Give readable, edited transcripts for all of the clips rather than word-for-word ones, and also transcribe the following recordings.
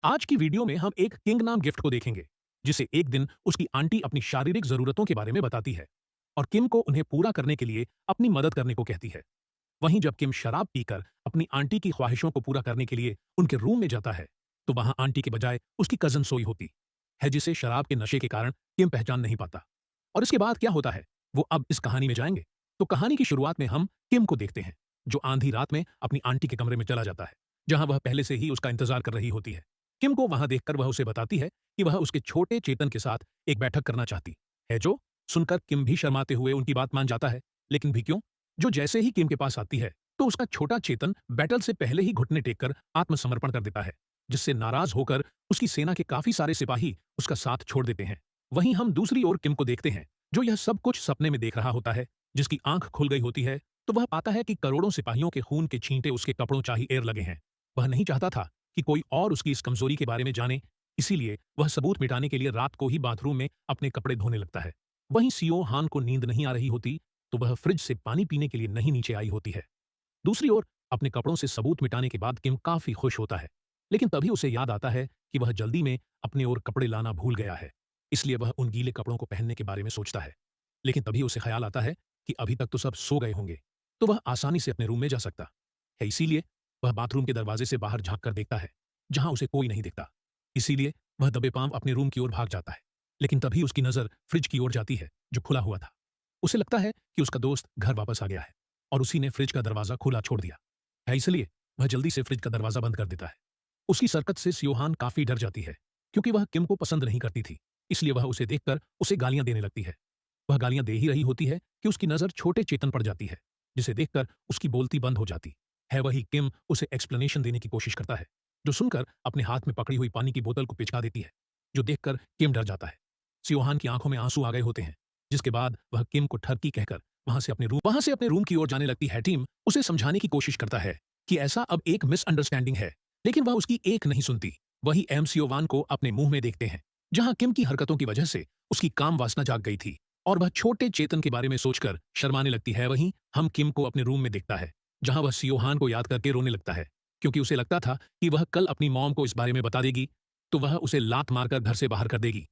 आज की वीडियो में हम एक किंग नाम गिफ्ट को देखेंगे, जिसे एक दिन उसकी आंटी अपनी शारीरिक जरूरतों के बारे में बताती है और किम को उन्हें पूरा करने के लिए अपनी मदद करने को कहती है। वहीं जब किम शराब पीकर अपनी आंटी की ख्वाहिशों को पूरा करने के लिए उनके रूम में जाता है, तो वहां आंटी के बजाय उसकी कजन सोई होती है, जिसे शराब के नशे के कारण किम पहचान नहीं पाता। और इसके बाद क्या होता है, वो अब इस कहानी में जाएंगे। तो कहानी की शुरुआत में हम किम को देखते हैं, जो आंधी रात में अपनी आंटी के कमरे में चला जाता है, जहां वह पहले से ही उसका इंतजार कर रही होती है। किम को वहां देखकर वह उसे बताती है कि वह उसके छोटे चेतन के साथ एक बैठक करना चाहती है। जो सुनकर किम भी शर्माते हुए उनकी बात मान जाता है, लेकिन भी क्यों? जो जैसे ही किम के पास आती है, तो उसका छोटा चेतन बैटल से पहले ही घुटने टेककर आत्मसमर्पण कर देता है, जिससे नाराज होकर उसकी सेना के काफी सारे सिपाही उसका साथ छोड़ देते हैं। वहीं हम दूसरी ओर किम को देखते हैं, जो यह सब कुछ सपने में देख रहा होता है। जिसकी आंख खुल गई होती है, तो वह पाता है कि करोड़ों सिपाहियों के खून के छींटे उसके कपड़ों चाही एयर लगे हैं। वह नहीं चाहता था कि कोई और उसकी इस कमजोरी के बारे में जाने, इसीलिए वह सबूत मिटाने के लिए रात को ही बाथरूम में अपने कपड़े धोने लगता है। वहीं सियो हान को नींद नहीं आ रही होती, तो वह फ्रिज से पानी पीने के लिए नहीं नीचे आई होती है। दूसरी ओर अपने कपड़ों से सबूत मिटाने के बाद किम काफी खुश होता है, लेकिन तभी उसे याद आता है कि वह जल्दी में अपने ओर कपड़े लाना भूल गया है। इसलिए वह उन गीले कपड़ों को पहनने के बारे में सोचता है, लेकिन तभी उसे ख्याल आता है कि अभी तक तो सब सो गए होंगे, तो वह आसानी से अपने रूम में जा सकता है। इसीलिए वह बाथरूम के दरवाजे से बाहर झांक कर देखता है, जहां उसे कोई नहीं दिखता। इसीलिए वह दबे पांव अपने रूम की ओर भाग जाता है, लेकिन तभी उसकी नजर फ्रिज की ओर जाती है, जो खुला हुआ था। उसे लगता है कि उसका दोस्त घर वापस आ गया है और उसी ने फ्रिज का दरवाजा खुला छोड़ दिया है। इसलिए वह जल्दी से फ्रिज का दरवाजा बंद कर देता है। उसकी सरकत से सियोहान काफी डर जाती है, क्योंकि वह किम को पसंद नहीं करती थी। इसलिए वह उसे देखकर उसे गालियां देने लगती है। वह गालियां दे ही रही होती है कि उसकी नजर छोटे चेतन पर जाती है, जिसे देखकर उसकी बोलती बंद हो जाती है। वही किम उसे एक्सप्लेनेशन देने की कोशिश करता है, जो सुनकर अपने हाथ में पकड़ी हुई पानी की बोतल को पिचका देती है, जो देखकर किम डर जाता है। सियोहान की आंखों में आंसू आ गए होते हैं, जिसके बाद वह किम को ठरकी कहकर वहां से अपने रूम की ओर जाने लगती है। टीम उसे समझाने की कोशिश करता है कि ऐसा अब एक मिसअंडरस्टैंडिंग है, लेकिन वह उसकी एक नहीं सुनती। वही एम सियोवान को अपने मुंह में देखते हैं, जहां किम की हरकतों की वजह से उसकी काम वासना जाग गई थी और वह छोटे चेतन के बारे में सोचकर शर्माने लगती है। वहीं हम किम को अपने रूम में देखता है, जहां वह सियोहान को याद करके रोने लगता है, क्योंकि उसे लगता था कि वह कल अपनी मॉम को इस बारे में बता देगी तो वह उसे लात मारकर घर से बाहर कर देगी।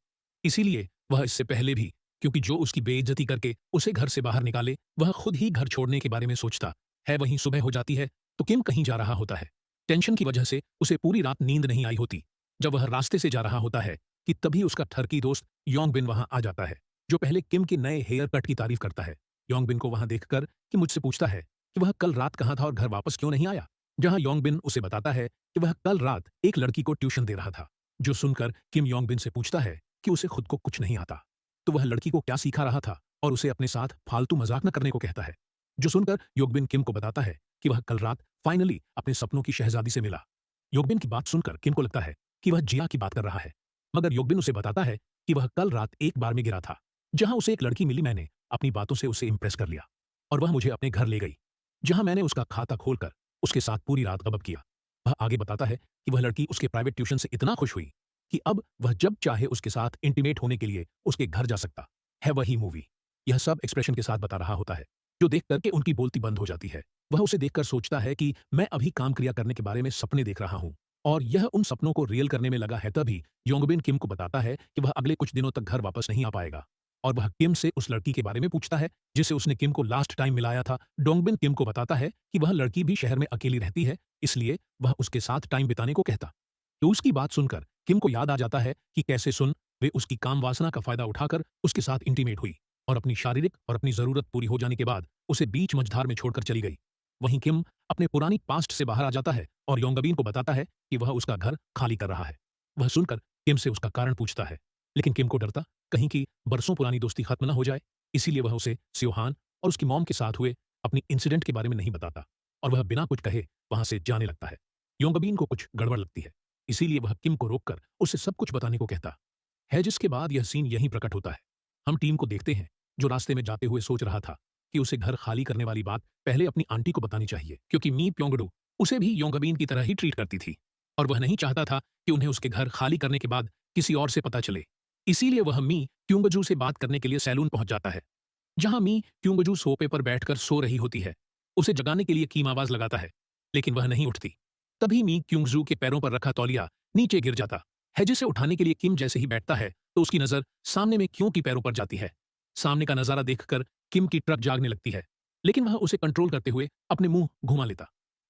इसीलिए वह इससे पहले भी, क्योंकि जो उसकी बेइज्जती करके उसे घर से बाहर निकाले, वह खुद ही घर छोड़ने के बारे में सोचता है। वहीं सुबह हो जाती है, तो किम कहीं जा रहा होता है। टेंशन की वजह से उसे पूरी रात नींद नहीं आई होती। जब वह रास्ते से जा रहा होता है कि तभी उसका ठरकी दोस्त योंग बिन वहां आ जाता है, जो पहले किम के नए हेयर कट की तारीफ करता है। योंग बिन को वहां देखकर कि मुझसे पूछता है कि वह कल रात कहाँ था और घर वापस क्यों नहीं आया, जहां योंग बिन उसे बताता है कि वह कल रात एक लड़की को ट्यूशन दे रहा था। जो सुनकर किम योंग बिन से पूछता है कि उसे खुद को कुछ नहीं आता, तो वह लड़की को क्या सिखा रहा था, और उसे अपने साथ फालतू मजाक न करने को कहता है। जो सुनकर योगबिन किम को बताता है कि वह कल रात फाइनली अपने सपनों की शहजादी से मिला। योगबिन की बात सुनकर किम को लगता है कि वह जिया की बात कर रहा है, मगर योगबिन उसे बताता है कि वह कल रात एक बार में गिरा था, जहां उसे एक लड़की मिली। मैंने अपनी बातों से उसे इंप्रेस कर लिया और वह मुझे अपने घर ले गई, जहां मैंने उसका खाता खोलकर उसके साथ पूरी रात गबब किया। वह आगे बताता है कि वह लड़की उसके प्राइवेट ट्यूशन से इतना खुश हुई कि अब वह जब चाहे उसके साथ इंटीमेट होने के लिए उसके घर जा सकता है। वही मूवी यह सब एक्सप्रेशन के साथ बता रहा होता है, जो देख करके उनकी बोलती बंद हो जाती है। वह उसे देखकर सोचता है कि मैं अभी काम क्रिया करने के बारे में सपने देख रहा हूं और यह उन सपनों को रियल करने में लगा है। तभी योंगबिन किम को बताता है कि वह अगले कुछ दिनों तक घर वापस नहीं आ पाएगा, और वह किम से उस लड़की के बारे में पूछता है जिसे उसने किम को लास्ट टाइम मिलाया था। डोंगबिन किम को बताता है कि वह लड़की भी शहर में अकेली रहती है, इसलिए वह उसके साथ टाइम बिताने को कहता। तो उसकी बात सुनकर किम को याद आ जाता है कि कैसे सुन वे उसकी काम वासना का फायदा उठाकर उसके साथ इंटीमेट हुई और अपनी शारीरिक और अपनी जरूरत पूरी हो जाने के बाद उसे बीच मझधार में छोड़कर चली गई। वहीं किम अपने पुरानी पास्ट से बाहर आ जाता है और योंगबीन को बताता है कि वह उसका घर खाली कर रहा है। वह सुनकर किम से उसका कारण पूछता है, लेकिन किम को डरता कहीं की बरसों पुरानी दोस्ती खत्म न हो जाए, इसीलिए वह उसे सियोहान और उसकी मॉम के साथ हुए अपनी इंसिडेंट के बारे में नहीं बताता और वह बिना कुछ कहे वहां से जाने लगता है। योंगबीन को कुछ गड़बड़ लगती है, इसीलिए वह किम को रोककर उसे सब कुछ बताने को कहता है, जिसके बाद यह सीन यहीं प्रकट होता है। हम टीम को देखते हैं, जो रास्ते में जाते हुए सोच रहा था कि उसे घर खाली करने वाली बात पहले अपनी आंटी को बतानी चाहिए, क्योंकि मी प्योंगडू उसे भी योंगबीन की तरह ही ट्रीट करती थी और वह नहीं चाहता था कि उन्हें उसके घर खाली करने के बाद किसी और से पता चले। इसीलिए वह मी क्योंगजू से बात करने के लिए सैलून पहुंच जाता है, जहां मी क्योंगजू सोफे पर बैठकर सो रही होती है। उसे जगाने के लिए कीम आवाज लगाता है, लेकिन वह नहीं उठती। तभी मी क्योंगजू के पैरों पर रखा तौलिया नीचे गिर जाता है, जिसे उठाने के लिए किम जैसे ही बैठता है तो उसकी नजर सामने में क्यों की पैरों पर जाती है। सामने का नजारा देखकर किम की ट्रक जागने लगती है, लेकिन वह उसे कंट्रोल करते हुए अपने मुंह घुमा लेता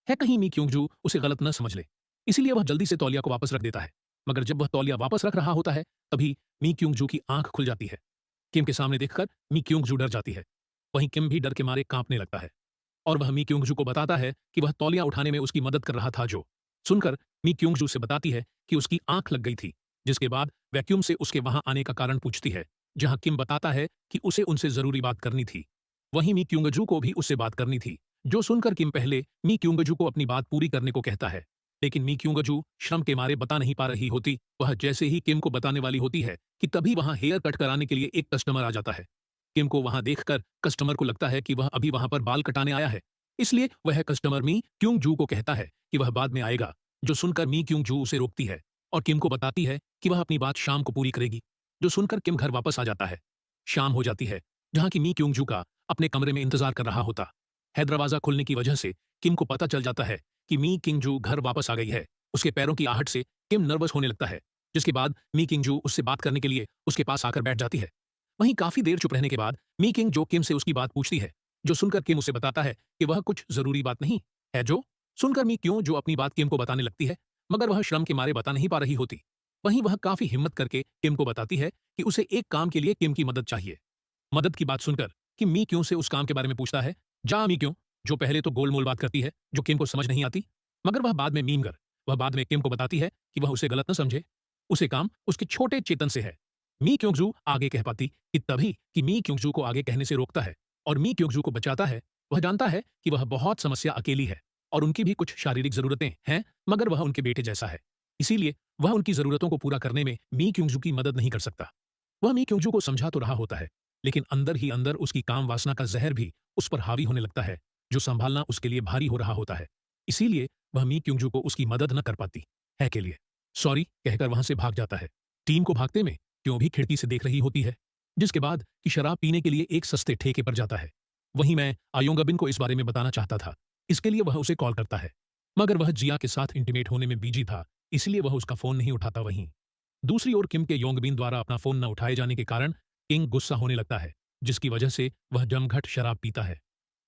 है, कहीं मी क्योंगजू उसे गलत न समझ ले। इसीलिए वह जल्दी से तौलिया को वापस रख देता है। मगर जब वह तौलिया वापस रख रहा होता है तभी मी क्योंगजू की आंख खुल जाती है। किम के सामने देखकर मी क्योंगजू डर जाती है। वहीं किम भी डर के मारे कांपने लगता है और वह मी क्योंगजू को बताता है कि वह तौलिया उठाने में उसकी मदद कर रहा था। जो सुनकर मी क्योंगजू से बताती है कि उसकी आंख लग गई थी, जिसके बाद वैक्यूम से उसके वहां आने का कारण पूछती है, जहां किम बताता है कि उसे उनसे जरूरी बात करनी थी। वहीं मी क्योंगजू को भी उससे बात करनी थी। जो सुनकर किम पहले मी क्योंगजू को अपनी बात पूरी करने को कहता है, लेकिन मी क्योंगजू श्रम के मारे बता नहीं पा रही होती। वह जैसे ही किम को बताने वाली होती है कि तभी वहां हेयर कट कराने के लिए एक कस्टमर आ जाता है। किम को वहां देखकर कस्टमर को लगता है कि वह अभी वहां पर बाल कटाने आया है, इसलिए वह कस्टमर मी क्योंगजू को कहता है कि वह बाद में आएगा। जो सुनकर मी क्योंगजू उसे रोकती है और किम को बताती है कि वह अपनी बात शाम को पूरी करेगी। जो सुनकर किम घर वापस आ जाता है। शाम हो जाती है, जहां की मी क्योंगजू का अपने कमरे में इंतजार कर रहा होता है। दरवाजा खुलने की वजह से किम को पता चल जाता है कि मी किंगजू घर वापस आ गई है। उसके पैरों की आहट से किम नर्वस होने लगता है, जिसके बाद मी किंगजू उससे बात करने के लिए उसके पास आकर बैठ जाती है। वहीं काफी देर चुप रहने के बाद मी किंगजू किम से उसकी बात पूछती है। जो सुनकर किम उसे बताता है कि वह कुछ जरूरी बात नहीं है। जो सुनकर मी क्यों जो अपनी बात किम को बताने लगती है, मगर वह श्रम के मारे बता नहीं पा रही होती। वहीं वह काफी हिम्मत करके किम को बताती है कि उसे एक काम के लिए किम की मदद चाहिए। मदद की बात सुनकर कि मी क्यों से उस काम के बारे में पूछता है। जा मी क्यों, जो पहले तो गोलमोल बात करती है जो किम को समझ नहीं आती, मगर वह बाद में मीमगर वह बाद में किम को बताती है कि वह उसे गलत न समझे, उसे काम उसके छोटे चेतन से है। मी क्योंगजू आगे कह पाती कि तभी कि मी क्योंगजू को आगे कहने से रोकता है और मी क्योंगजू को बचाता है। वह जानता है कि वह बहुत समस्या अकेली है और उनकी भी कुछ शारीरिक जरूरतें हैं, मगर वह उनके बेटे जैसा है, इसीलिए वह उनकी जरूरतों को पूरा करने में मी क्योंगजू की मदद नहीं कर सकता। वह मी क्योंगजू को समझा तो रहा होता है, लेकिन अंदर ही अंदर उसकी काम वासना का जहर भी उस पर हावी होने लगता है, जो संभालना उसके लिए भारी हो रहा होता है। इसीलिए वह मी क्योंगजू को उसकी मदद न कर पाती है के लिए सॉरी कहकर वहां से भाग जाता है। टीम को भागते में क्यों भी खिड़की से देख रही होती है, जिसके बाद कि शराब पीने के लिए एक सस्ते ठेके पर जाता है। वहीं मैं आयोंगबिन को इस बारे में बताना चाहता था, इसके लिए वह उसे कॉल करता है, मगर वह जिया के साथ इंटीमेट होने में बिजी था, इसलिए वह उसका फोन नहीं उठाता। वहीं दूसरी ओर किम के योंगबिन द्वारा अपना फोन न उठाए जाने के कारण किंग गुस्सा होने लगता है, जिसकी वजह से वह जमघट शराब पीता है।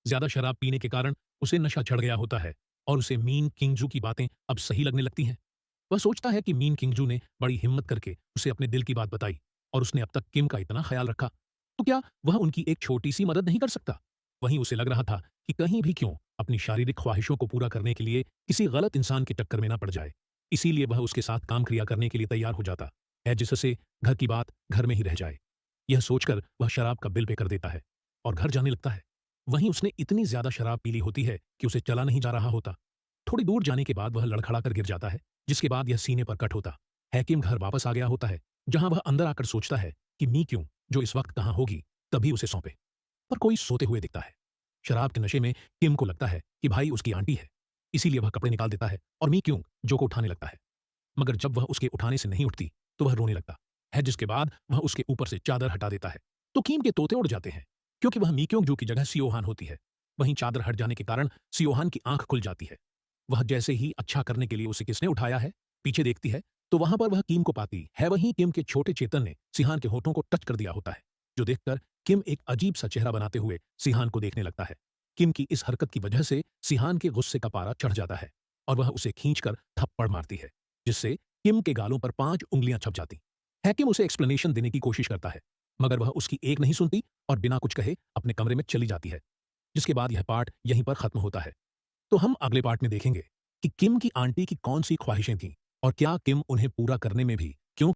ज्यादा शराब पीने के कारण उसे नशा चढ़ गया होता है और उसे मीन किंगजू की बातें अब सही लगने लगती हैं। वह सोचता है कि मीन किंगजू ने बड़ी हिम्मत करके उसे अपने दिल की बात बताई और उसने अब तक किम का इतना ख्याल रखा, तो क्या वह उनकी एक छोटी सी मदद नहीं कर सकता। वहीं उसे लग रहा था कि कहीं भी क्यों अपनी शारीरिक ख्वाहिशों को पूरा करने के लिए किसी गलत इंसान के टक्कर में ना पड़ जाए, इसीलिए वह उसके साथ काम क्रिया करने के लिए तैयार हो जाता है, जिससे घर की बात घर में ही रह जाए। यह सोचकर वह शराब का बिल पे कर देता है और घर जाने लगता है। वहीं उसने इतनी ज्यादा शराब पी ली होती है कि उसे चला नहीं जा रहा होता। थोड़ी दूर जाने के बाद वह लड़खड़ा कर गिर जाता है, जिसके बाद यह सीने पर कट होता है। किम घर वापस आ गया होता है, जहां वह अंदर आकर सोचता है कि मी क्यों जो इस वक्त कहां होगी, तभी उसे सौंपे, पर कोई सोते हुए दिखता है। शराब के नशे में किम को लगता है कि भाई उसकी आंटी है, इसीलिए वह कपड़े निकाल देता है और मी क्यों जो को उठाने लगता है। मगर जब वह उसके उठाने से नहीं उठती तो वह रोने लगता है, जिसके बाद वह उसके ऊपर से चादर हटा देता है तो किम के तोते उड़ जाते हैं, क्योंकि वह मी क्यों जो की जगह सियोहान होती है। वहीं चादर हट जाने के कारण सियोहान की आंख खुल जाती है। वह जैसे ही अच्छा करने के लिए उसे किसने उठाया है पीछे देखती है तो वहां पर वह किम को पाती है। वहीं किम के छोटे चेतन ने सिहान के होठों को टच कर दिया होता है, जो देखकर किम एक अजीब सा चेहरा बनाते हुए सिहान को देखने लगता है। किम की इस हरकत की वजह से सिहान के गुस्से का पारा चढ़ जाता है और वह उसे खींचकर थप्पड़ मारती है, जिससे किम के गालों पर 5 उंगलियां छप जाती है। किम उसे एक्सप्लेनेशन देने की कोशिश करता है, मगर वह उसकी एक नहीं सुनती और बिना कुछ कहे अपने कमरे में चली जाती है, जिसके बाद यह पार्ट यहीं पर खत्म होता है। तो हम अगले पार्ट में देखेंगे कि किम की आंटी की कौन सी ख्वाहिशें थीं और क्या किम उन्हें पूरा करने में भी